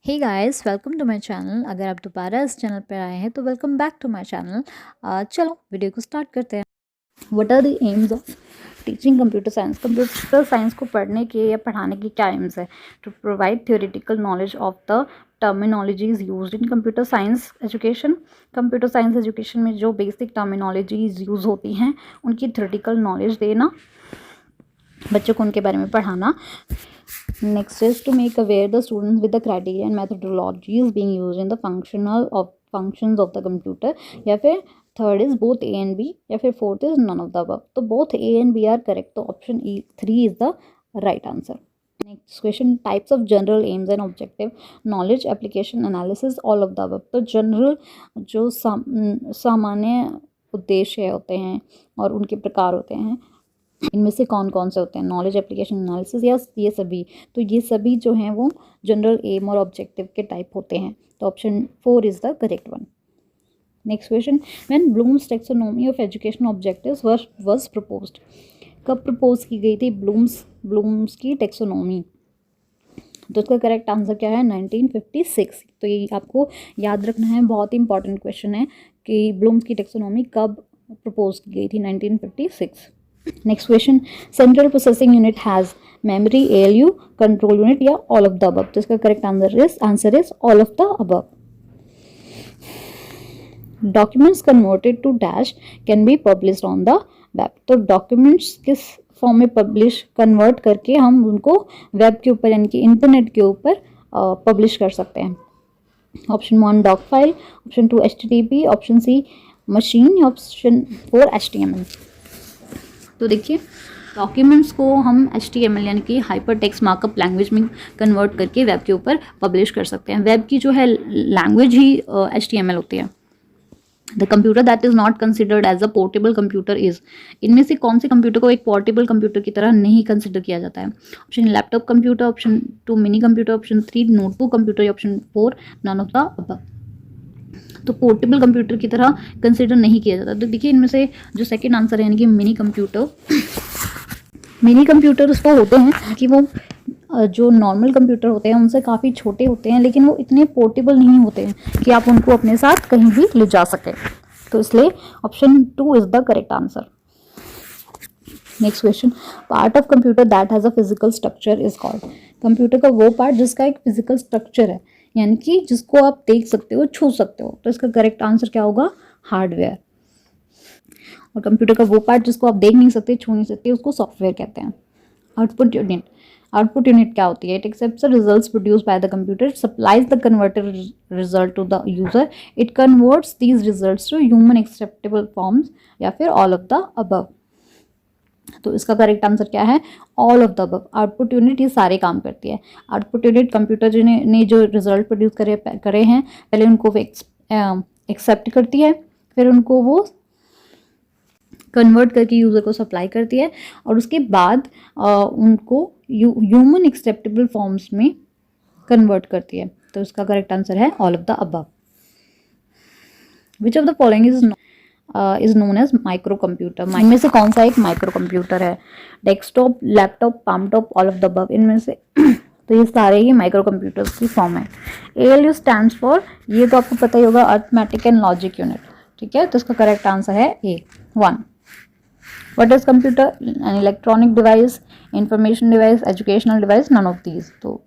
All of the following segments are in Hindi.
Hey guys, welcome to my channel. अगर आप दोबारा इस चैनल पर आए हैं तो welcome back to my channel. चलो वीडियो को स्टार्ट करते हैं। What are the aims of teaching computer science? Computer science को पढ़ने के या पढ़ाने की क्या एम्स है? To provide theoretical knowledge of the terminologies used in computer science education. Computer science education में जो बेसिक टर्मिनोलॉजीज यूज़ होती हैं उनकी थियोरेटिकल नॉलेज देना, बच्चों को उनके बारे में पढ़ाना। Next is to make aware the students with the criteria and methodologies being used in the functions of the computer. या फिर third is both A and B, या फिर fourth is none of the above. तो both A and B are correct, तो option E 3 is the right answer. Next question, types of general aims and objective, knowledge, application, analysis, all of the above. तो जनरल जो सामान्य उद्देश्य होते हैं और उनके प्रकार होते हैं, इनमें से कौन कौन से होते हैं? नॉलेज, एप्लीकेशन, एनालिसिस या ये सभी? तो ये सभी जो हैं वो जनरल एम और ऑब्जेक्टिव के टाइप होते हैं। तो option 4 is the correct one. Next question, when Bloom's taxonomy of education objectives was proposed. कब प्रपोज की गई थी ब्लूम्स की टेक्सोनोमी? तो इसका करेक्ट आंसर क्या है? 1956। तो ये आपको याद रखना है, बहुत ही इंपॉर्टेंट क्वेश्चन है कि ब्लूम्स की टेक्सोनोमी कब प्रपोज की गई थी? 1956। Next question, central processing unit has memory, ALU, control unit या ऑल ऑफ द अबव। तो इसका correct answer is all of the above. Documents converted to dash can be published on the web. तो डॉक्यूमेंट्स किस फॉर्म में कन्वर्ट करके हम उनको वेब के ऊपर यानी कि इंटरनेट के ऊपर पब्लिश कर सकते हैं? Option 1 doc file, option 2 HTTP, option C machine या ऑप्शन 4 HTML। तो देखिए, डॉक्यूमेंट्स को हम HTML यानी कि हाइपर टेक्स्ट मार्कअप लैंग्वेज में कन्वर्ट करके वेब के ऊपर पब्लिश कर सकते हैं। वेब की जो है लैंग्वेज ही HTML होती है। The computer that is not considered as a portable computer is. इनमें से कौन से कंप्यूटर को एक पोर्टेबल कंप्यूटर की तरह नहीं कंसिडर किया जाता है? Option laptop computer, option 2 mini computer, option 3 notebook computer या option 4 none of the above. तो पोर्टेबल कंप्यूटर की तरह कंसिडर नहीं किया जाता। तो देखिए, इनमें से जो सेकंड आंसर है यानी कि मिनी कंप्यूटर्स तो होते हैं कि वो जो नॉर्मल कंप्यूटर होते हैं उनसे काफ़ी छोटे होते हैं, लेकिन वो इतने पोर्टेबल नहीं होते हैं कि आप उनको अपने साथ कहीं भी ले जा सकें। तो इसलिए option 2 is the correct answer. Next question, part of computer that has a physical structure is called. Computer का वो पार्ट जिसका एक फिजिकल स्ट्रक्चर है, यानी कि जिसको आप देख सकते हो, छू सकते हो। तो इसका करेक्ट आंसर क्या होगा? हार्डवेयर। और कंप्यूटर का वो पार्ट जिसको आप देख नहीं सकते, छू नहीं सकते, उसको सॉफ्टवेयर कहते हैं। आउटपुट यूनिट क्या होती है? It accepts the results produced by the computer, supplies the converted result to the user, it converts these results to human acceptable forms या फिर ऑल ऑफ द अबव। तो इसका करेक्ट आंसर क्या है? All of the above. Output unit ये सारे काम करती है। आउटपुट यूनिट कंप्यूटर ने जो रिजल्ट प्रोड्यूस करे हैं, पहले उनको एक्सेप्ट करती है, फिर उनको वो कन्वर्ट करके यूज़र को सप्लाई करती है, और उसके बाद उनको ह्यूमन एक्सेप्टेबल फॉर्म्स में कन्वर्ट करती है। तो इसका करेक्ट आंसर है all of the above. Which of the following is known as micro computer? इनमें से कौन सा एक माइक्रो कंप्यूटर है? Desktop, laptop, palmtop, all of the above. इनमें से तो ये सारे ही माइक्रो कंप्यूटर्स की फॉर्म है। ALU स्टैंड्स फॉर, ये तो आपको पता ही होगा, अर्थमेटिक एंड लॉजिक यूनिट। ठीक है, तो इसका करेक्ट आंसर है A1। What is computer? An electronic device, information device, educational device, none of these। तो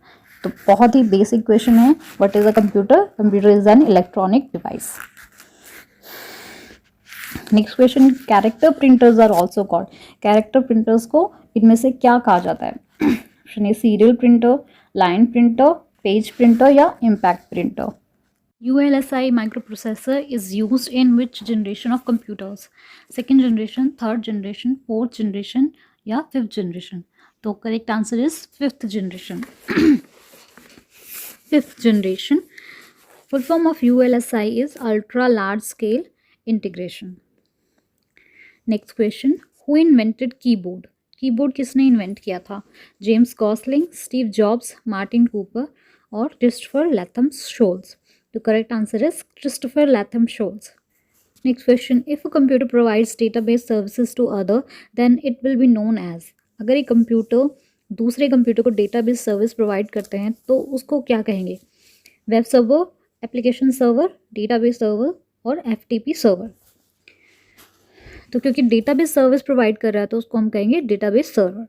बहुत ही बेसिक क्वेश्चन है। What is a computer? Computer is an electronic device। Next question, character printers are also called. Character printers को इनमें से क्या कहा जाता है? Option A serial printer, line printer, page printer या impact printer. ULSI microprocessor is used in which generation of computers? Second generation, third generation, fourth generation या fifth generation? तो correct answer is fifth generation। fifth generation। Full form of ULSI is ultra large scale integration। Next question, who invented keyboard? Keyboard किसने इन्वेंट किया था? James Gosling, Steve Jobs, Martin Cooper और Christopher Latham Sholes. The correct answer is Christopher Latham Scholes। Next question, if a computer provides database services to other, then it will be known as। अगर एक कंप्यूटर दूसरे कंप्यूटर को डेटाबेस सर्विस प्रोवाइड करते हैं तो उसको क्या कहेंगे? Web server, application server, database server और एफटीपी सर्वर। तो क्योंकि डेटाबेस सर्विस प्रोवाइड कर रहा है तो उसको हम कहेंगे database server.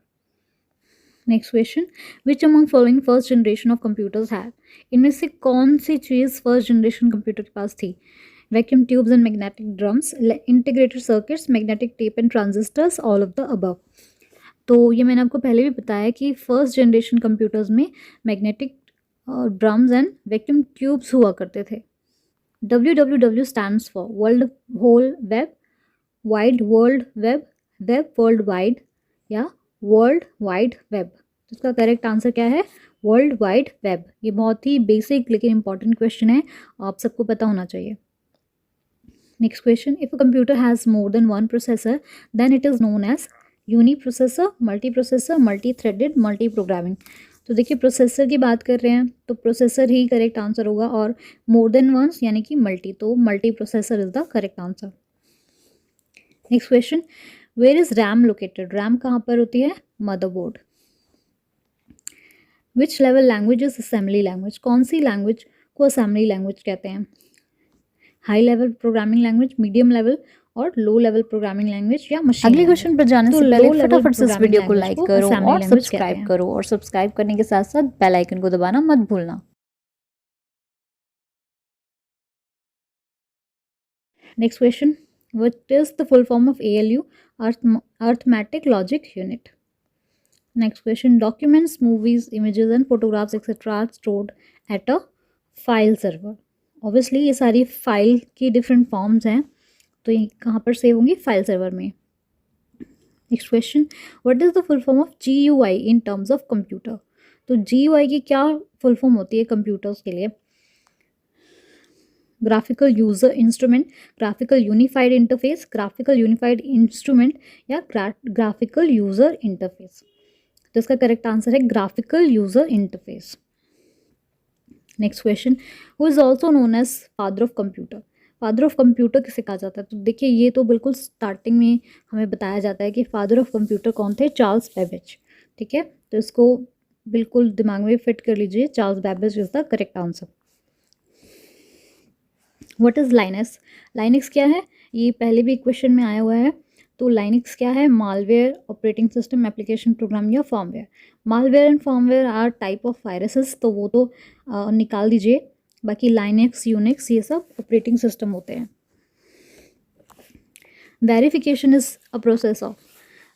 Next question, which among following first generation of computers have, इनमें से कौन सी चीज़ फर्स्ट जनरेशन कंप्यूटर के पास थी? Vacuum tubes and magnetic drums, integrated circuits, magnetic tape and transistors, all of the above. तो ये मैंने आपको पहले भी बताया कि फर्स्ट जनरेशन कंप्यूटर्स में magnetic drums and vacuum tubes हुआ करते थे। WWW stands for world whole web, wide world web, web world wide या वर्ल्ड वाइड वेब। तो इसका करेक्ट आंसर क्या है? World wide web. ये बहुत ही बेसिक लेकिन इंपॉर्टेंट क्वेश्चन है, आप सबको पता होना चाहिए। Next question, if a computer has more than one processor then it is known as uni processor, multi processor, multi threaded, multi programming. तो देखिए प्रोसेसर की बात कर रहे हैं तो प्रोसेसर ही करेक्ट आंसर होगा, और मोर देन वंस यानी कि मल्टी, तो multi processor is the correct answer. Next question, where is RAM located, RAM कहाँ पर होती है? Motherboard. Which level language is assembly language, कौन सी लैंग्वेज को असेंबली लैंग्वेज कहते हैं? High level programming language, medium level और लो लेवल प्रोग्रामिंग लैंग्वेज या मशीन। अगले क्वेश्चन पर जाने से पहले फटाफट से इस वीडियो को लाइक करो और सब्सक्राइब करो, और सब्सक्राइब करने के साथ साथ बेल आइकन को दबाना मत भूलना। Next question, what is the full form of ALU, arithmetic logic unit? Next question, documents, movies, images and photographs etcetera are stored at a file server. Obviously ये सारी फाइल की डिफरेंट फॉर्म्स हैं, तो ये कहाँ पर सेव होंगी? फाइल सर्वर में। Next question, what is the full form of GUI in terms of computer? तो GUI की क्या फुल फॉर्म होती है कंप्यूटर्स के लिए? Graphical user instrument, graphical unified interface, graphical unified instrument या ग्राफिकल यूजर इंटरफेस। तो इसका करेक्ट आंसर है graphical user interface. Next question, who is also known as father of computer, father of computer किसे कहा जाता है? तो देखिए ये तो बिल्कुल स्टार्टिंग में हमें बताया जाता है कि फादर ऑफ कंप्यूटर कौन थे? Charles Babbage. ठीक है, तो इसको बिल्कुल दिमाग में फिट कर लीजिए, Charles Babbage is the correct answer. What is Linux, Linux क्या है? ये पहले भी क्वेश्चन में आया हुआ है। तो लाइनक्स क्या है? Malware, operating system, application program या firmware. Malware and firmware are type of viruses, तो वो तो निकाल दीजिए। बाकी लाइनक्स, यूनिक्स ये सब ऑपरेटिंग सिस्टम होते हैं। Verification is a process of,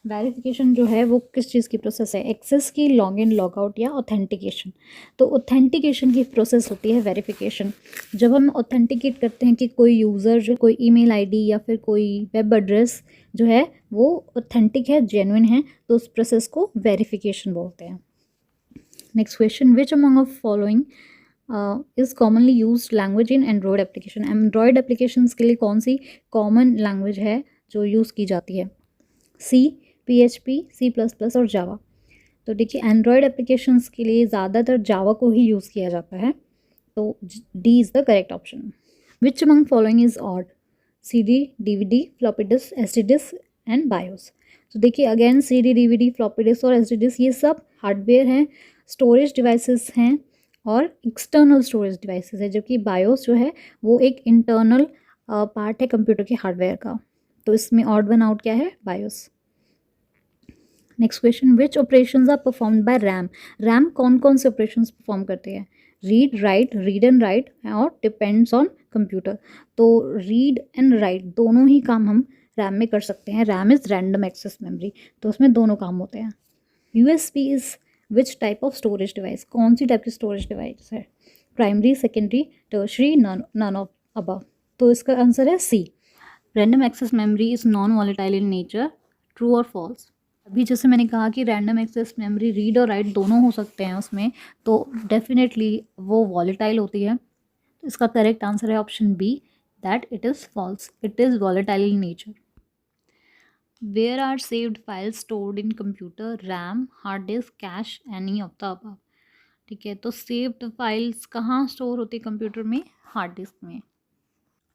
verification जो है वो किस चीज़ की प्रोसेस है? एक्सेस की, लॉग इन, लॉग आउट या ऑथेंटिकेशन। तो ऑथेंटिकेशन की प्रोसेस होती है वेरिफिकेशन। जब हम ऑथेंटिकेट करते हैं कि कोई यूज़र जो कोई ईमेल आईडी या फिर कोई वेब एड्रेस जो है वो ऑथेंटिक है, जेन्युइन है, तो उस प्रोसेस को वेरिफिकेशन बोलते हैं। Next question, which among of following is commonly use language in Android application? Android applications के लिए कौन सी कॉमन लैंग्वेज है जो यूज़ की जाती है? C, PHP, C++ और जावा। तो देखिए एंड्रॉयड एप्लीकेशंस के लिए ज़्यादातर जावा को ही यूज़ किया जाता है, तो D is the correct option. Which among following is odd? CD, DVD, floppy disk, SD disk and BIOS. तो देखिए again CD, DVD, floppy disk और SD डिस्क ये सब हार्डवेयर हैं, स्टोरेज डिवाइसेस हैं और एक्सटर्नल स्टोरेज डिवाइसेस है, जबकि बायोस जो है वो एक इंटरनल पार्ट है कंप्यूटर के हार्डवेयर का। तो इसमें ऑड वन आउट क्या है? BIOS. Next question, which operations are performed by RAM? RAM कौन कौन से ऑपरेशंस परफॉर्म करते हैं? Read write, read and write और डिपेंड्स ऑन कंप्यूटर। तो रीड एंड राइट दोनों ही काम हम रैम में कर सकते हैं। RAM is random access memory, तो उसमें दोनों काम होते हैं। USB is which type of storage device? कौन सी टाइप की स्टोरेज डिवाइस है? Primary, secondary, tertiary, none of above. तो इसका आंसर है C। Random access memory is non volatile in nature, true और फॉल्स? अभी जैसे मैंने कहा कि रैंडम एक्सेस मेमोरी रीड और राइट दोनों हो सकते हैं उसमें, तो डेफिनेटली वो वॉलेटाइल होती है। तो इसका करेक्ट आंसर है option B, that it is false, it is volatile in nature. Where are saved files stored in computer? RAM, hard disk, cache, any of the above. ठीक है, तो सेव्ड फाइल्स कहाँ स्टोर होती है कंप्यूटर में? हार्ड डिस्क में।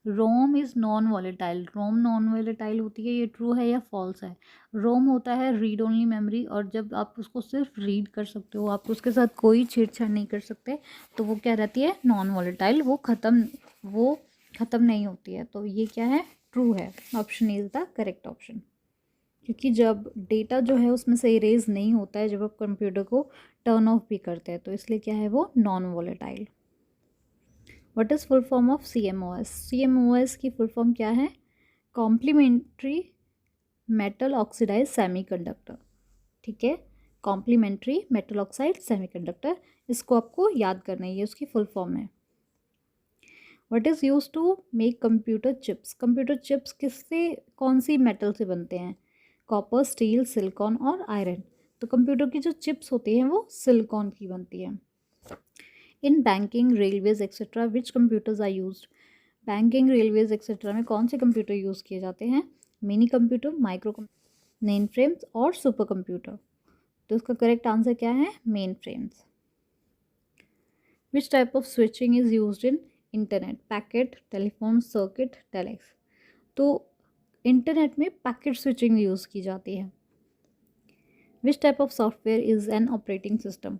ROM is non volatile. ROM non volatile होती है, ये ट्रू है या फॉल्स है? रोम होता है रीड ओनली मेमोरी, और जब आप उसको सिर्फ रीड कर सकते हो, आप उसके साथ कोई छेड़छाड़ नहीं कर सकते, तो वो क्या रहती है? Non volatile. वो ख़त्म नहीं होती है। तो ये क्या है? ट्रू है। Option is the correct option, क्योंकि जब डेटा जो है उसमें से इरेज नहीं होता है जब आप कंप्यूटर को टर्न ऑफ भी करते हैं, तो इसलिए क्या है? वो non volatile. What is full form of CMOS? CMOS की फुल फॉर्म क्या है? Complementary metal oxidise semiconductor. ठीक है, कॉम्प्लीमेंट्री मेटल ऑक्साइड सेमीकंडक्टर, इसको आपको याद करना है, ये उसकी फुल फॉर्म है। What is use to make computer chips? Computer chips किससे, कौन सी मेटल से बनते हैं? कॉपर, स्टील, सिलिकॉन और आयरन। तो कंप्यूटर की जो चिप्स होती हैं वो सिलिकॉन की बनती हैं। In banking, railways etcetera which computers are used? Banking, railways etcetera में कौन से कंप्यूटर यूज़ किए जाते हैं? Mini computer, micro computer, main frames और सुपर कंप्यूटर। तो इसका करेक्ट आंसर क्या है? Main frames. Which type of switching is used in internet? Packet, telephone, circuit, telex. तो इंटरनेट में पैकेट स्विचिंग यूज़ की जाती है। Which type of software is an operating system?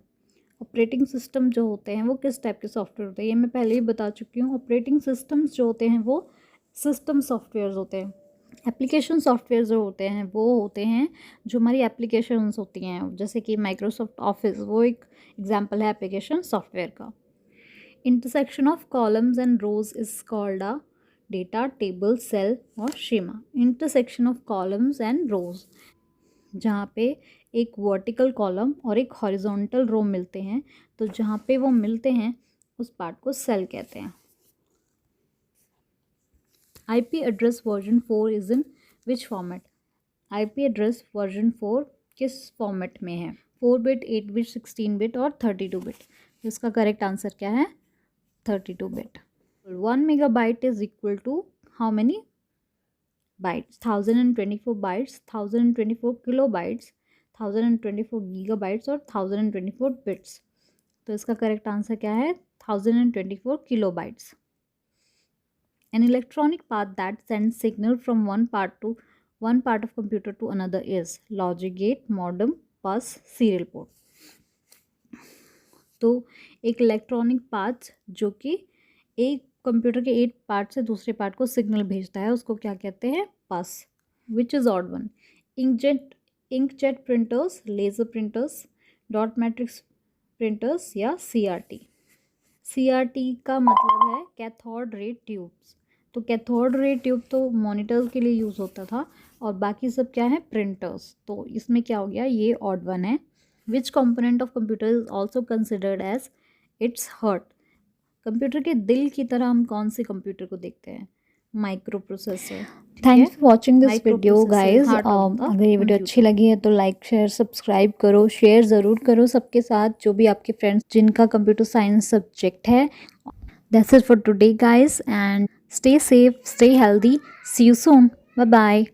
Operating system जो होते हैं वो किस टाइप के सॉफ्टवेयर होते हैं? ये मैं पहले ही बता चुकी हूँ। ऑपरेटिंग सिस्टम्स जो होते हैं वो सिस्टम सॉफ्टवेयर्स होते हैं। एप्लीकेशन सॉफ्टवेयर जो होते हैं वो होते हैं जो हमारी एप्लीकेशंस होती हैं, जैसे कि माइक्रोसॉफ्ट ऑफिस, वो एक एग्जांपल है एप्लीकेशन सॉफ्टवेयर का। Intersection of columns and rows is called a data, table, cell और schema. Intersection of columns and rows, जहाँ पे एक वर्टिकल कॉलम और एक हॉरिजॉन्टल रो मिलते हैं, तो जहाँ पे वो मिलते हैं उस पार्ट को सेल कहते हैं। IP address version 4 is in which format? IP address version 4 किस फॉर्मेट में है? 4 बिट, 8 बिट, 16 बिट और 32 बिट। तो इसका करेक्ट आंसर क्या है? 32 bit. 1 megabyte is equal to how many bytes? 1024 bytes, 1024 kilobytes, 1024 gigabytes और 1024 बिट्स। तो इसका करेक्ट आंसर क्या है? 1024 kilobytes. An electronic path that sends signal from one part of computer to another is logic gate, modem, bus, serial port. तो एक इलेक्ट्रॉनिक पाथ जो कि एक कंप्यूटर के एक पार्ट से दूसरे पार्ट को सिग्नल भेजता है, उसको क्या कहते हैं? बस। Which is odd one? Inkjet printers, laser printers, dot matrix printers या CRT? CRT का मतलब है कैथोड रे ट्यूब्स। तो कैथोड रे ट्यूब तो मॉनिटर्स के लिए यूज़ होता था, और बाकी सब क्या है? प्रिंटर्स। तो इसमें क्या हो गया? ये ऑड वन है। Which component of computer is also considered as its heart? Computer के दिल की तरह हम कौन से कंप्यूटर को देखते हैं? Micro processor. Thanks for watching this video guys. अगर ये वीडियो अच्छी लगी है तो लाइक, शेयर, सब्सक्राइब करो, शेयर ज़रूर करो सबके साथ, जो भी आपके फ्रेंड्स जिनका कंप्यूटर साइंस सब्जेक्ट है। That's it for today guys, and stay safe, stay healthy, see you soon, bye bye.